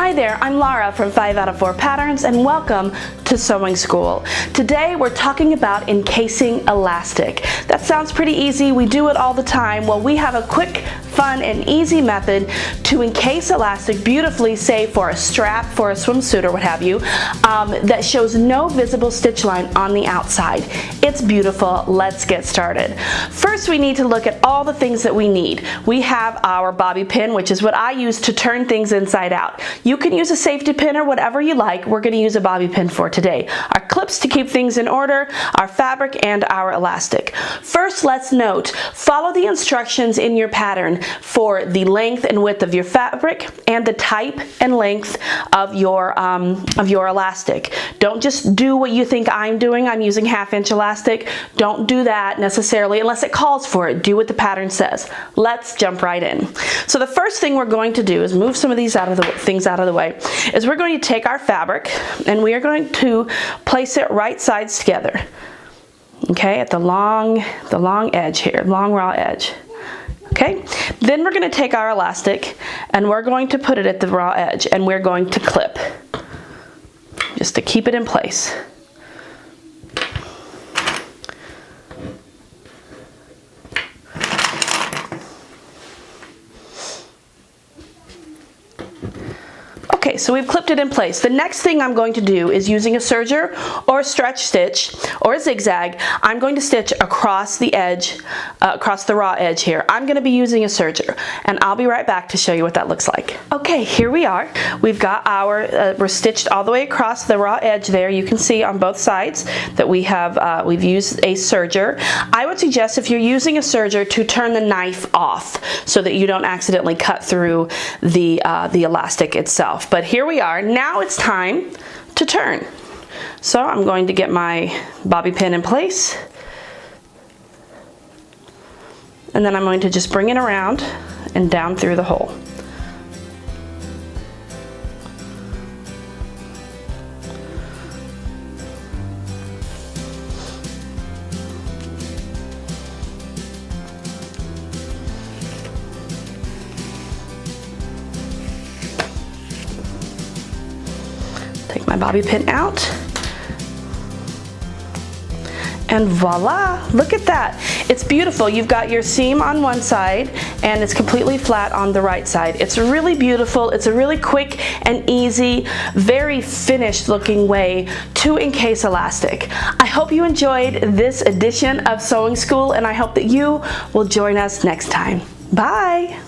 Hi there, I'm Laura from 5 out of 4 Patterns and welcome to Sewing School. Today we're talking about encasing elastic. That sounds pretty easy, we do it all the time. Well, we have a quick, fun, and easy method to encase elastic beautifully, say for a strap, for a swimsuit or what have you, that shows no visible stitch line on the outside. It's beautiful. Let's get started. First, we need to look at all the things that we need. We have our bobby pin, which is what I use to turn things inside out. You can use a safety pin or whatever you like. We're going to use a bobby pin for today. Our clips to keep things in order, our fabric, and our elastic. First, let's note, follow the instructions in your pattern for the length and width of your fabric and the type and length of your elastic. Don't just do what you think I'm doing. I'm using 1/2 inch elastic. Don't do that necessarily unless it calls for it. Do what the pattern says. Let's jump right in. So the first thing we're going to do is move some of these things out of the way. Is we're going to take our fabric and we are going to place it right sides together. Okay, at the long edge here, long raw edge. Okay, then we're going to take our elastic and we're going to put it at the raw edge and we're going to clip just to keep it in place. Okay, so we've clipped it in place. The next thing I'm going to do is using a serger or a stretch stitch or a zigzag, I'm going to stitch across the edge, across the raw edge here. I'm going to be using a serger and I'll be right back to show you what that looks like. Okay, here we are. We've got our, we're stitched all the way across the raw edge there. You can see on both sides that we have, we've used a serger. I would suggest if you're using a serger to turn the knife off so that you don't accidentally cut through the elastic itself. But here we are. Now it's time to turn. So I'm going to get my bobby pin in place. And then I'm going to just bring it around and down through the hole. Take my bobby pin out, and voila, look at that. It's beautiful. You've got your seam on one side and it's completely flat on the right side. It's really beautiful. It's a really quick and easy, very finished looking way to encase elastic. I hope you enjoyed this edition of Sewing School and I hope that you will join us next time. Bye.